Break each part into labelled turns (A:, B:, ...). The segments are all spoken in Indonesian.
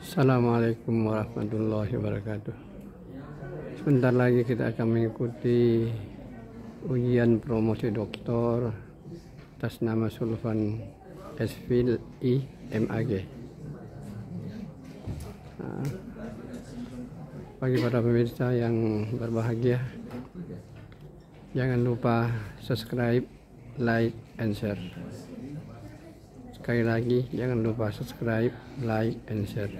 A: Assalamualaikum warahmatullahi wabarakatuh. Sebentar lagi kita akan mengikuti ujian promosi doktor atas nama Sulfan SVI MAG. Bagi para pemirsa yang berbahagia, jangan lupa subscribe, like, and share. Sekali lagi, jangan lupa subscribe, like, and share.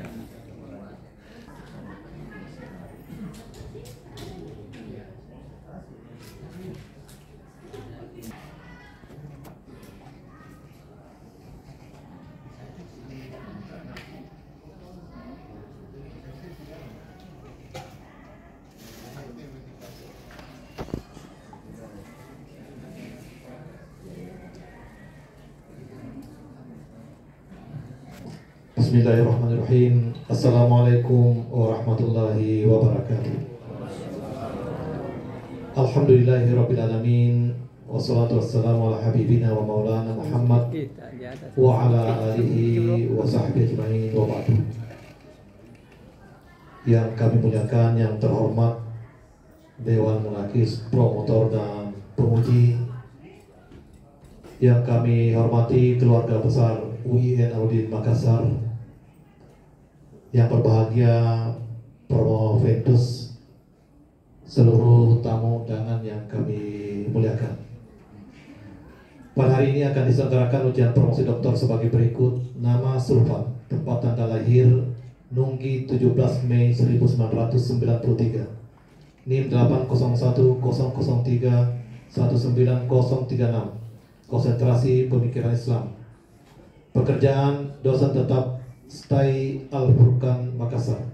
B: Bismillahirrahmanirrahim. Assalamualaikum warahmatullahi wabarakatuh. Alhamdulillahirabbil alamin. Wassalatu wassalamu ala habibina wa maulana Muhammad wa ala alihi wa sahbihi ajma'in wa ba'du. Yang kami muliakan, yang terhormat Dewan Munakis, promotor dan penguji, yang kami hormati keluarga besar UIN Alauddin Makassar, yang berbahagia Promoventus, seluruh tamu undangan yang kami muliakan. Pada hari ini akan diselenggarakan ujian promosi doktor sebagai berikut. Nama Sulfan, tempat tanggal lahir Nunggi 17 Mei 1993, NIM 80100319036, konsentrasi pemikiran Islam. Pekerjaan dosen tetap STAI Al-Furqan Makassar.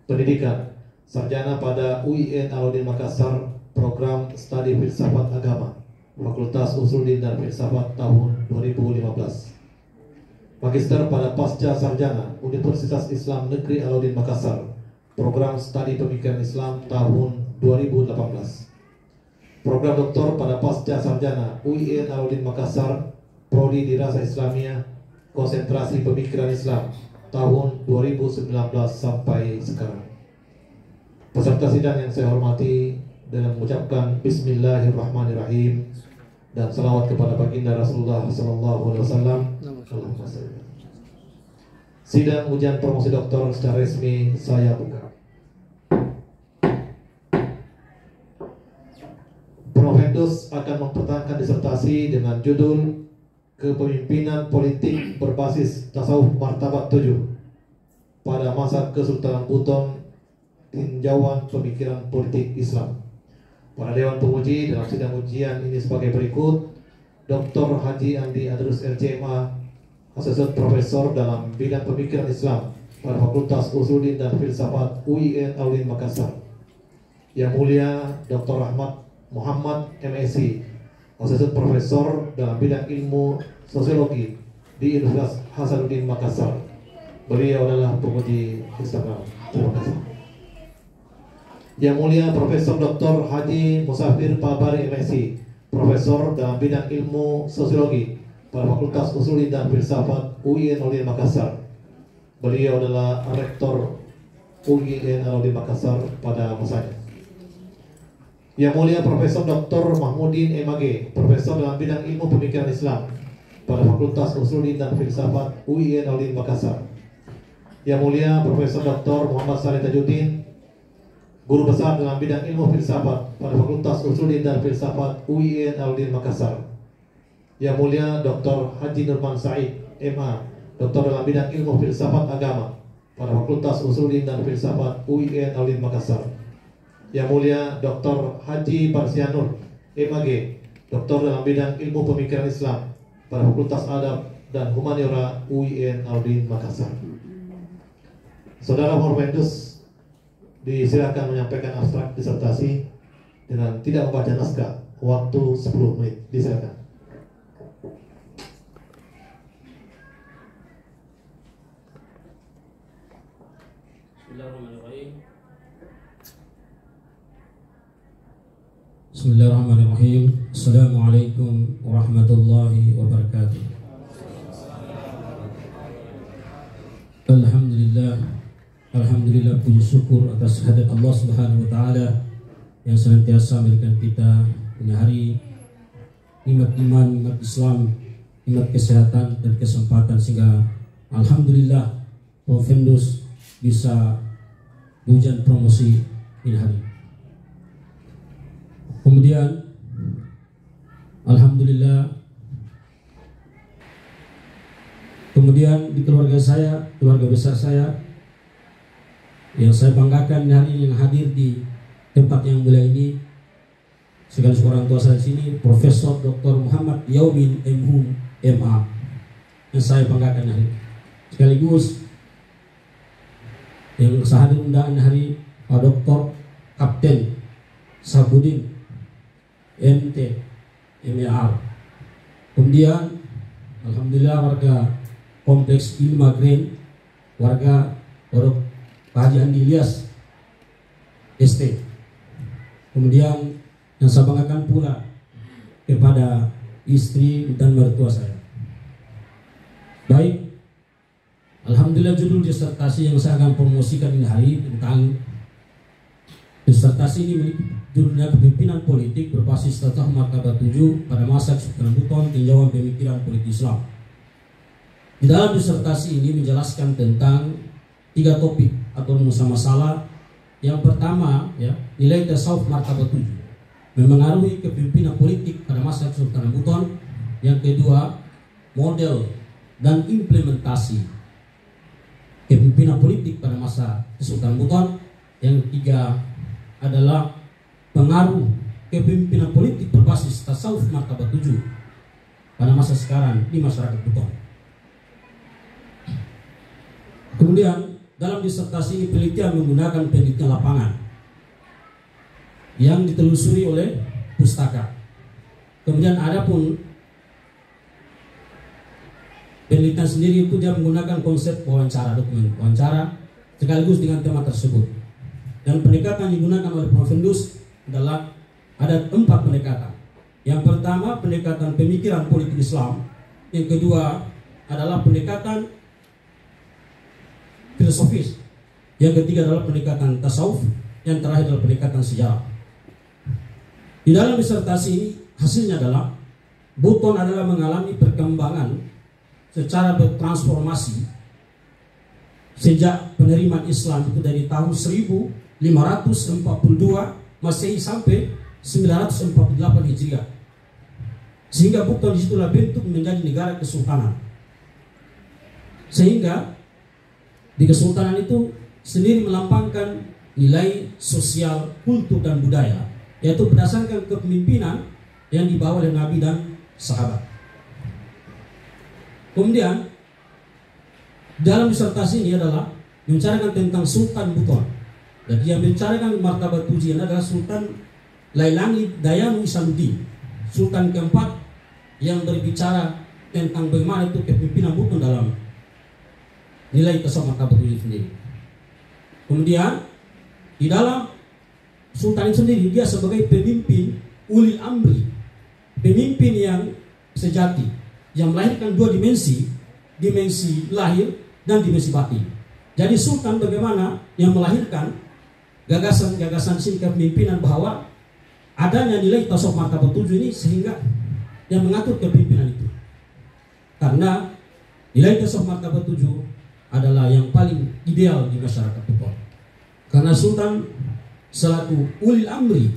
B: Pendidikan sarjana pada UIN Alauddin Makassar, program studi filsafat agama, Fakultas Usuluddin dan Filsafat tahun 2015. Magister pada pasca sarjana Universitas Islam Negeri Alauddin Makassar, program studi pemikiran Islam tahun 2018. Program doktor pada pasca sarjana UIN Alauddin Makassar, Prodi Dirasa Islamiyah, konsentrasi pemikiran Islam tahun 2019 sampai sekarang. Peserta sidang yang saya hormati, dengan mengucapkan Bismillahirrahmanirrahim dan salawat kepada baginda Rasulullah SAW. Sidang ujian promosi doktor secara resmi saya buka. Promoventus akan mempertahankan disertasi dengan judul Kepemimpinan Politik Berbasis Tasawuf Martabat 7 pada masa Kesultanan Buton, Tinjauan Pemikiran Politik Islam. Para Dewan Penguji dalam sidang ujian ini sebagai berikut: Dr. Haji Andi Adrus LCMA, Asosiat Profesor dalam bidang pemikiran Islam pada Fakultas Usuluddin dan Filsafat UIN Alauddin Makassar. Yang Mulia Dr. Ahmad Muhammad MSc, Asosiat Profesor dalam bidang ilmu sosiologi di Universitas Hasanuddin Makassar. Beliau adalah penguji Instagram. Terima kasih. Yang Mulia Profesor Dr. Haji Musafir Pabari MSc, Profesor dalam bidang ilmu sosiologi pada Fakultas Usuluddin dan Filsafat UIN Alauddin Makassar. Beliau adalah Rektor UIN Alauddin Makassar pada masanya. Yang Mulia Profesor Dr. Mahmudin MAG, Profesor dalam bidang ilmu pemikiran Islam pada Fakultas Usuluddin dan Filsafat UIN Alauddin Makassar. Yang Mulia Profesor Dr. Muhammad Saleh Tajuddin, Guru Besar dalam bidang ilmu filsafat pada Fakultas Usuluddin dan Filsafat UIN Alauddin Makassar. Yang Mulia Dr. Haji Nurman Said MA, Doktor dalam bidang ilmu filsafat agama pada Fakultas Usuluddin dan Filsafat UIN Alauddin Makassar. Yang Mulia Dr. Haji Parsianur MAG, Doktor dalam bidang ilmu pemikiran Islam pada Fakultas Adab dan Humaniora UIN Alauddin Makassar. Saudara Promoventus disilakan menyampaikan abstrak disertasi dengan tidak membaca naskah. Waktu 10 menit. Disilakan.
C: Bismillahirrahmanirrahim. Assalamualaikum warahmatullahi wabarakatuh. Alhamdulillah alhamdulillah puji syukur atas kehadirat Allah Subhanahu wa taala yang senantiasa memberikan kita punya hari nikmat iman, nikmat Islam, nikmat kesehatan dan kesempatan sehingga alhamdulillah Provendus bisa ujian promosi ini hari. Kemudian alhamdulillah di keluarga saya, keluarga besar saya yang saya banggakan hari yang hadir di tempat yang mulia ini, sekaligus orang tua saya di sini, Profesor Dr. Muhammad Yaumin MHum MA yang saya banggakan hari. Sekaligus yang sehadir undangan hari Pak Dr. Kapten Sabudin MT MER. Kemudian alhamdulillah warga Kompleks Ilma Green, warga Pondok Pak Haji Andi Ilyas ST. Kemudian yang saya banggakan pula kepada istri dan mertua saya. Baik, alhamdulillah judul disertasi yang saya akan promosikan ini hari tentang disertasi ini judulnya Kepemimpinan Politik Berbasis Tasawuf Martabat 7 pada masa Sultan Buton, tinjauan pemikiran politik Islam. Di dalam disertasi ini menjelaskan tentang 3 topik atau masalah. Yang pertama, ya, nilai tasawuf martabat 7 memengaruhi kepemimpinan politik pada masa Kesultanan Buton. Yang kedua, model dan implementasi kepemimpinan politik pada masa Kesultanan Buton. Yang ketiga adalah pengaruh kepemimpinan politik berbasis tasawuf martabat 7 pada masa sekarang di masyarakat Buton. Kemudian dalam disertasi ini penelitian menggunakan penelitian lapangan yang ditelusuri oleh pustaka. Kemudian ada pun penelitian sendiri itu dia menggunakan konsep wawancara, dokumen wawancara sekaligus dengan tema tersebut. Dan pendekatan yang digunakan oleh Provendus adalah ada 4 pendekatan. Yang pertama pendekatan pemikiran politik Islam. Yang kedua adalah pendekatan filosofis. Yang ketiga adalah pendekatan tasawuf. Yang terakhir adalah pendekatan sejarah. Di dalam disertasi ini hasilnya adalah Buton adalah mengalami perkembangan secara bertransformasi sejak penerimaan Islam itu dari tahun 1542 Masehi sampai 948 Hijriah. Sehingga Buton disitulah bentuk menjadi negara kesultanan. Sehingga di kesultanan itu sendiri melambangkan nilai sosial, kultur dan budaya, yaitu berdasarkan kepemimpinan yang dibawa oleh Nabi dan sahabat. Kemudian dalam disertasi ini adalah menceritakan tentang Sultan Buton. Dan dia menceritakan martabat 7 adalah Sultan Lailangi Dayanu Isanuddin, Sultan keempat yang berbicara tentang bagaimana itu kepemimpinan Buton dalam nilai tasawuf martabat 7 sendiri. Kemudian di dalam Sultan itu sendiri dia sebagai pemimpin ulil amri, pemimpin yang sejati yang melahirkan 2 dimensi, dimensi lahir dan dimensi batin. Jadi Sultan bagaimana yang melahirkan gagasan-gagasan sini kepemimpinan bahwa adanya nilai tasawuf martabat 7 ini sehingga yang mengatur kepemimpinan itu. Karena nilai tasawuf martabat 7 adalah yang paling ideal di masyarakat Buton. Karena Sultan selaku ulil amri,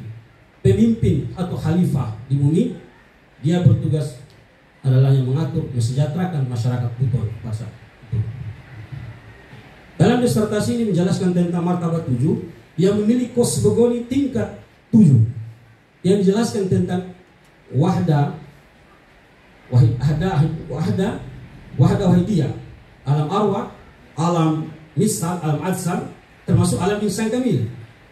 C: pemimpin atau khalifah di bumi, dia bertugas adalah yang mengatur, mensejahterakan masyarakat Buton pada saat itu. Dalam disertasi ini menjelaskan tentang martabat 7 yang memiliki kosmogoni tingkat 7 yang dijelaskan tentang wahda wahidiyah, alam arwah, alam misal, alam adsal, termasuk alam insan kamil.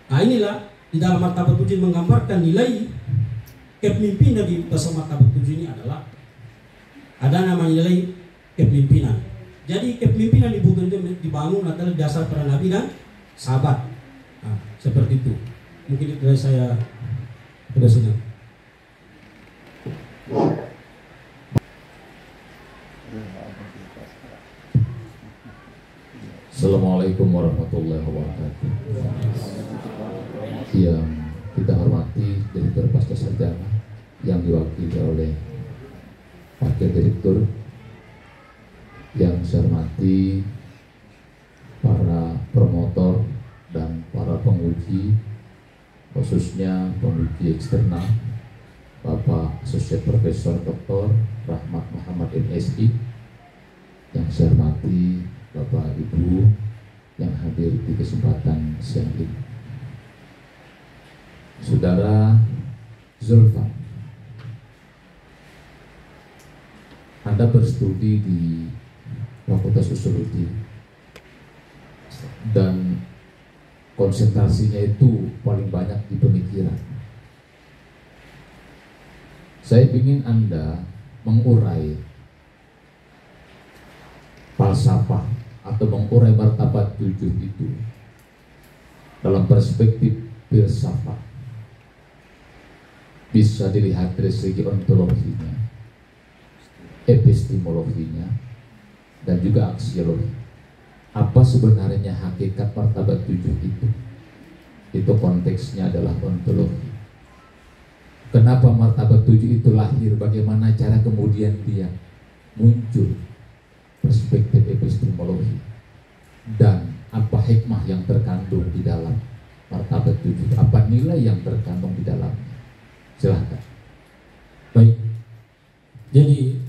C: Nah inilah di dalam martabat 7 menggambarkan nilai kepemimpinan di tasawuf martabat 7 ini adalah ada namanya nilai kepemimpinan. Jadi kepemimpinan di Buton dibangun adalah dasar para nabi dan sahabat. Nah, seperti itu. Mungkin itu dari saya sudah sudah.
D: Assalamualaikum warahmatullahi wabarakatuh. Yang kita hormati Direktur Pasca Sarjana yang diwakili oleh Wakil Direktur, yang saya hormati para promotor dan para penguji, khususnya penguji eksternal, Bapak Asosiat Profesor Dr. Rahmat Muhammad MSI, yang saya hormati Bapak Ibu yang hadir di kesempatan siang ini. Saudara Zulfan, Anda berstudi di Fakultas Sosiologi dan konsentrasinya itu paling banyak di pemikiran. Saya ingin Anda mengurai falsafah atau mengurai martabat 7 itu dalam perspektif filsafat. Bisa dilihat dari segi ontologinya, epistemologinya, dan juga aksiologi. Apa sebenarnya hakikat martabat 7 itu? Itu konteksnya adalah ontologi. Kenapa martabat 7 itu lahir? Bagaimana cara kemudian dia muncul? Perspektif epistemologi. Dan apa hikmah yang terkandung di dalam martabat 7? Apa nilai yang terkandung di dalamnya? Silahkan.
C: Baik. Jadi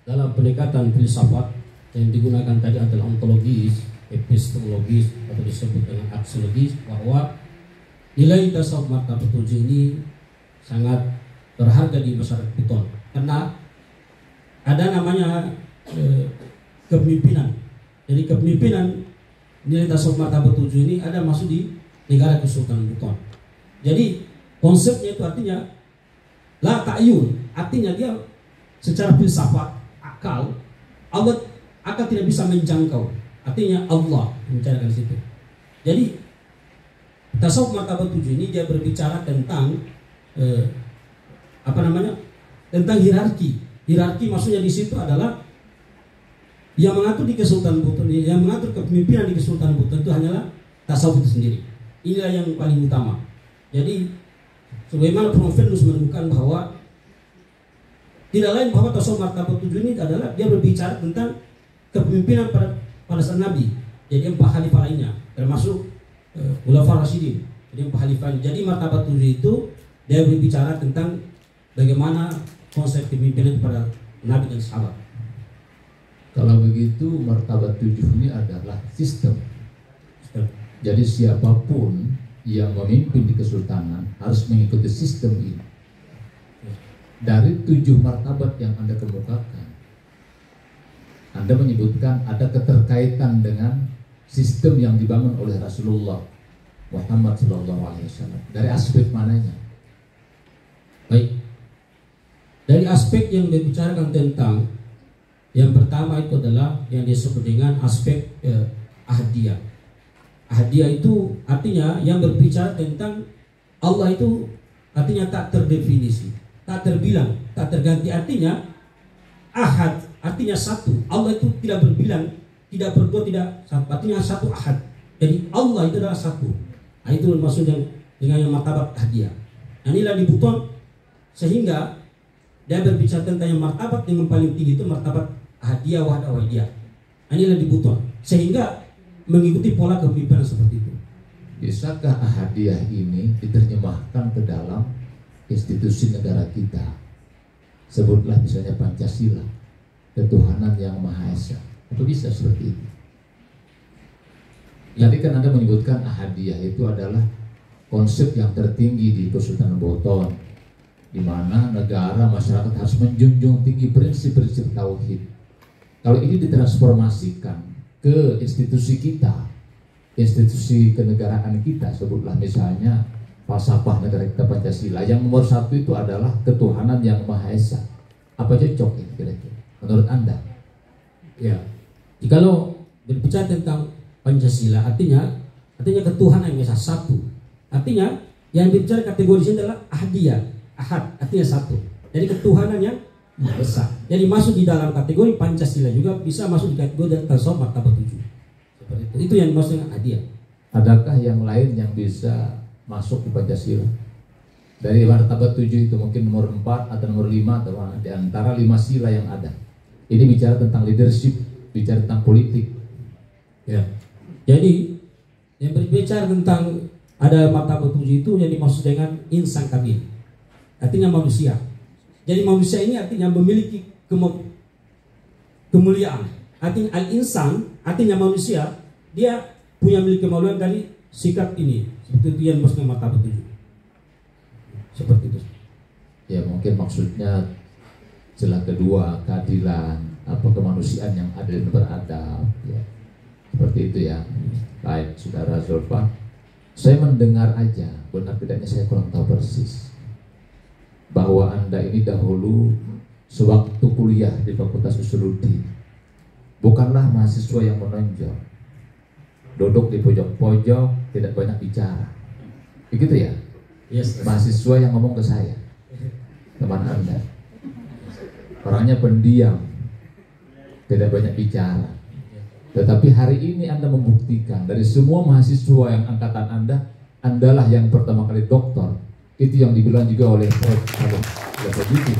C: dalam pendekatan filsafat yang digunakan tadi adalah ontologis, epistemologis, atau disebut dengan aksiologis, bahwa nilai tasawuf martabat 7 ini sangat berharga di masyarakat Buton, karena ada namanya kepemimpinan. Jadi kepemimpinan nilai tasawuf martabat 7 ini ada masuk di negara Kesultanan Buton. Jadi konsepnya itu artinya la ta'yun, artinya dia secara filsafat akal tidak bisa menjangkau, artinya Allah mencarakan situ. Jadi tasawuf martabat 7 ini dia berbicara tentang tentang hierarki. Hierarki maksudnya di situ adalah yang mengatur di Kesultanan Buton, yang mengatur kepemimpinan di Kesultanan Buton itu hanyalah tasawuf itu sendiri. Inilah yang paling utama. Jadi sebagaimana Provenus menemukan bahwa tidak lain bahwa tasawuf martabat 7 ini adalah dia berbicara tentang kepemimpinan pada saat Nabi. Jadi 4 khalifah lainnya, termasuk Khulafaur Rasyidin. Jadi 4 khalifah. Jadi martabat 7 itu dia berbicara tentang bagaimana konsep kepemimpinan pada Nabi dan sahabat.
D: Kalau begitu martabat 7 ini adalah sistem. Jadi siapapun yang memimpin di kesultanan harus mengikuti sistem ini. Dari 7 martabat yang Anda kemukakan, Anda menyebutkan ada keterkaitan dengan sistem yang dibangun oleh Rasulullah Muhammad SAW. Dari aspek mananya?
C: Baik. Dari aspek yang dibicarakan tentang, yang pertama itu adalah yang disebut dengan aspek ahdiyah. Ahdiyah itu artinya yang berbicara tentang Allah itu artinya tak terdefinisi, tak terbilang, tak terganti. Artinya ahad, artinya satu. Allah itu tidak berbilang, tidak berdua, tidak satu. Artinya satu ahad. Jadi Allah itu adalah satu. Nah, itu maksudnya dengan yang martabat ahdiyah. Nah, inilah di Buton, sehingga dia berbicara tentang yang martabat yang paling tinggi itu martabat ahdiyah wahdawiyah. Nah, inilah di Buton, sehingga mengikuti pola kepemimpinan seperti itu.
D: Bisakah ahadiyah ini diterjemahkan ke dalam institusi negara kita? Sebutlah misalnya Pancasila, ketuhanan yang Maha Esa. Itu bisa seperti itu. Tadi kan Anda menyebutkan ahadiyah itu adalah konsep yang tertinggi di Kesultanan Buton, di mana negara masyarakat harus menjunjung tinggi prinsip-prinsip tauhid. Kalau ini ditransformasikan ke institusi kita, institusi kenegaraan kita, sebutlah misalnya falsafah negara kita Pancasila, yang nomor 1 itu adalah ketuhanan yang Maha Esa. Apa cocok ini kira-kira menurut Anda?
C: Ya, jikalau berbicara tentang Pancasila, artinya ketuhanan yang Esa satu. Artinya yang dibicara kategori ini adalah ahdiyah, ahad, artinya satu. Jadi ketuhanan yang Maha Esa. Jadi masuk di dalam kategori Pancasila juga bisa masuk di kategori tasawuf martabat 7. Seperti Itu yang dimaksud dengan hadiah.
D: Adakah yang lain yang bisa masuk di Pancasila? Dari martabat 7 itu mungkin nomor 4 atau nomor 5 atau di antara 5 sila yang ada. Ini bicara tentang leadership, bicara tentang politik.
C: Ya. Jadi yang berbicara tentang ada martabat 7 itu yang dimaksud dengan insan kamil. Artinya manusia. Jadi manusia ini artinya memiliki kemuliaan. Artinya al-insan, artinya manusia, dia punya milik kemaluan dari sikap ini. Seperti itu yang dimaksud dengan martabat 7. Seperti itu.
D: Ya mungkin maksudnya celah kedua, keadilan, apa kemanusiaan yang adil dan beradab, ya. Seperti itu ya. Baik, Saudara Zulfa, saya mendengar aja, benar tidaknya saya kurang tahu persis bahwa Anda ini dahulu sewaktu kuliah di Fakultas Usuluddin bukanlah mahasiswa yang menonjol, duduk di pojok-pojok, tidak banyak bicara, begitu ya?
C: Yes.
D: Mahasiswa yang ngomong ke saya, teman Anda, orangnya pendiam, tidak banyak bicara. Tetapi hari ini Anda membuktikan dari semua mahasiswa yang angkatan Anda, Andalah yang pertama kali doktor. Itu yang dibilang juga oleh Pak Juki.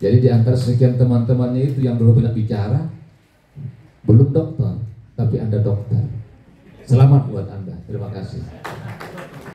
D: Jadi di antara sekian teman-temannya itu yang dulu banyak bicara, belum doktor, tapi Anda dokter. Selamat buat Anda. Terima kasih.